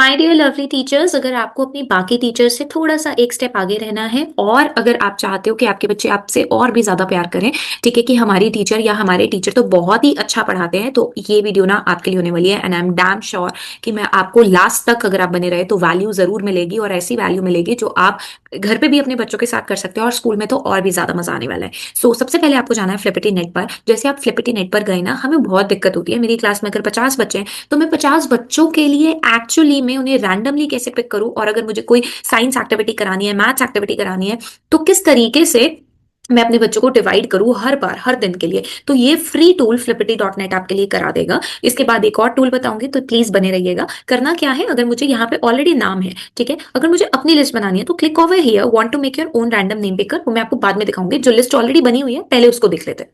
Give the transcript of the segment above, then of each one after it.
My dear lovely teachers, अगर आपको अपनी बाकी टीचर्स से थोड़ा सा एक स्टेप आगे रहना है और अगर आप चाहते हो कि आपके बच्चे आपसे और भी ज्यादा प्यार करें, ठीक है, कि हमारी टीचर या हमारे टीचर तो बहुत ही अच्छा पढ़ाते हैं, तो ये वीडियो ना आपके लिए होने वाली है। And I am damn sure कि मैं आपको लास्ट तक अगर आप बने रहे तो वैल्यू जरूर मिलेगी, और ऐसी वैल्यू मिलेगी जो आप घर पे भी अपने बच्चों के साथ कर सकते हो और स्कूल में तो और भी ज्यादा मजा आने वाला है। सो सबसे पहले आपको जाना है फ्लिपिटी नेट पर। जैसे आप फ्लिपिटी नेट पर गए ना, हमें बहुत दिक्कत होती है। मेरी क्लास में अगर 50 बच्चे हैं तो मैं 50 बच्चों के लिए एक्चुअली में उन्हें रैंडमली कैसे पिक करूं, और अगर मुझे कोई साइंस एक्टिविटी करानी है, मैथ्स एक्टिविटी करानी है, तो किस तरीके से मैं अपने बच्चों को डिवाइड करूं हर बार हर दिन के लिए। तो ये फ्री टूल flippity.net आपके लिए करा देगा। इसके बाद एक और टूल बताऊंगी, तो प्लीज बने रहिएगा। करना क्या है, अगर मुझे यहाँ पे ऑलरेडी नाम है, ठीक है, अगर मुझे अपनी लिस्ट बनानी है तो click over here, want to make your own random name picker. वो मैं आपको बाद में दिखाऊंगी। जो लिस्ट ऑलरेडी बनी हुई है पहले उसको देख लेते हैं।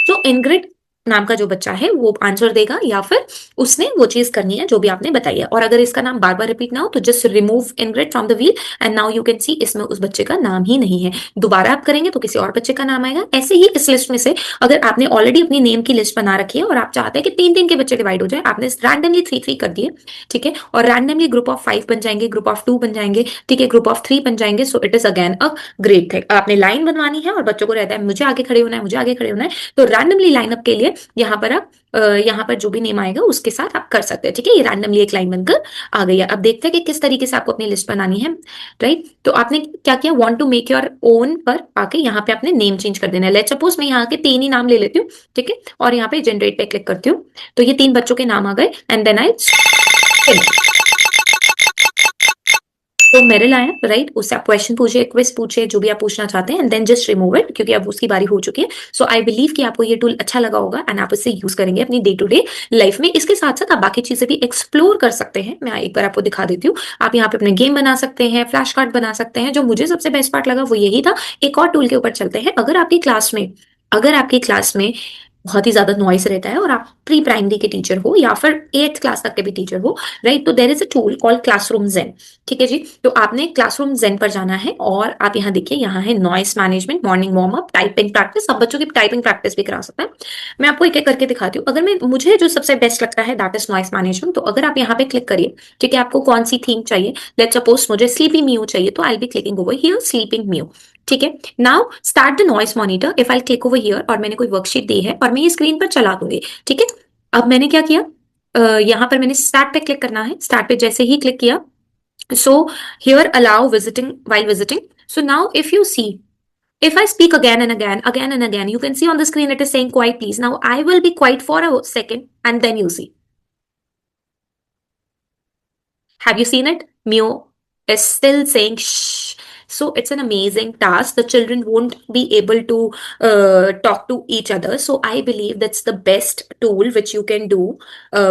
तो इनग्रिड नाम का जो बच्चा है वो आंसर देगा, या फिर उसने वो चीज करनी है जो भी आपने बताई है। और अगर इसका नाम बार बार रिपीट ना हो तो just remove Ingrid from the wheel and now you can see इसमें उस बच्चे का नाम ही नहीं है। दोबारा आप करेंगे तो किसी और बच्चे का नाम आएगा। ऐसे ही इस लिस्ट में से अगर आपने ऑलरेडी अपनी नेम की लिस्ट बना रखी है और आप चाहते हैं कि 3 3 के बच्चे डिवाइड हो जाए, आपने रैंडमली 3 3 कर दिए, ठीक है, और रैंडमली ग्रुप ऑफ 5 बन जाएंगे, ग्रुप ऑफ 2 बन जाएंगे, ठीक है, ग्रुप ऑफ 3 बन जाएंगे। So it is again a great thing. आपने लाइन बनवानी है और बच्चों को रहता है मुझे आगे खड़े होना है, मुझे आगे खड़े होना है, तो रैंडमली लाइनअप के लिए यहाँ पर आप यहाँ पर जो भी नेम आएगा उसके साथ आप कर सकते हैं, ठीक है। ये रैंडमली एक लाइन बनकर आ गई है। अब देखते हैं कि किस तरीके से आपको अपनी लिस्ट बनानी है, राइट। तो आपने क्या किया, want to make your own पर आके यहाँ पे आपने नेम चेंज कर देना है। लेट्स सपोज मैं यहाँ के 3 ही नाम ले लेती हूँ, ठीक है, और यहाँ पे जनरेट पे क्लिक करती हूँ, तो ये 3 बच्चों के नाम आ गए एंड देन आई तो मेरिल आया, राइट। उससे आप क्वेश्चन पूछे, क्विज पूछे, जो भी आप पूछना चाहते हैं, and then just remove it, क्योंकि अब उसकी बारी हो चुकी है। सो आई बिलीव कि आपको ये टूल अच्छा लगा होगा एंड आप इससे यूज करेंगे अपनी डे टू डे लाइफ में। इसके साथ साथ आप बाकी चीजें भी एक्सप्लोर कर सकते हैं। मैं एक बार आपको दिखा देती हूँ। आप यहाँ पे अपने गेम बना सकते हैं, फ्लैश कार्ड बना सकते हैं। जो मुझे सबसे बेस्ट पार्ट लगा वो यही था। एक और टूल के ऊपर चलते हैं। अगर आपकी क्लास में बहुत ही ज्यादा नॉइस रहता है और आप प्री प्राइमरी के टीचर हो या फिर 8th क्लास तक के भी टीचर हो, राइट, तो there is a tool called classroom zen, ठीक है जी। तो आपने क्लासरूम जेन पर जाना है और आप यहाँ देखिए, यहाँ है noise management, morning warm up, typing practice. आप बच्चों की टाइपिंग प्रैक्टिस भी करा सकते हैं। मैं आपको एक एक करके दिखाती हूँ। अगर मैं मुझे जो सबसे बेस्ट लगता है दैट इज नॉइस मैनेजमेंट। तो अगर आप यहाँ पे क्लिक करिए, ठीक है, आपको कौन सी थीम चाहिए। लेट सपोज मुझे स्लीपी म्यू चाहिए, तो I be clicking over here sleeping mew, ठीक है। Now start the noise monitor. If I click over here, और मैंने कोई वर्कशीट दी है और मैं ये स्क्रीन पर चला दूंगी, ठीक है। अब मैंने क्या किया, यहाँ पर मैंने स्टार्ट पे क्लिक करना है। स्टार्ट पे जैसे ही क्लिक किया, so here allow visiting while visiting. So now if you see, if I speak again and again, you can see on the screen it is saying quiet please. Now I will be quiet for a second and then you see, have you seen it? Mio is still saying shh. So it's an amazing task. The children won't be able to talk to each other. So I believe that's the best tool which you can do,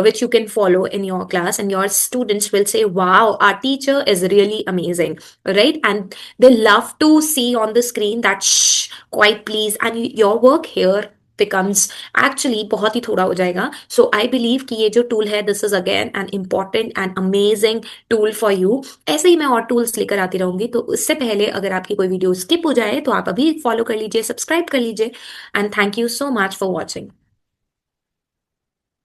which you can follow in your class, and your students will say, "Wow, our teacher is really amazing," right? And they love to see on the screen that shh, quiet please, and your work here becomes actually बहुत ही थोड़ा हो जाएगा। सो I believe कि ये जो tool है this is again an important and amazing tool for you. ऐसे ही मैं और टूल्स लेकर आती रहूंगी। तो उससे पहले अगर आपकी कोई वीडियो स्किप हो जाए तो आप अभी फॉलो कर लीजिए, सब्सक्राइब कर लीजिए, and thank you so much for watching.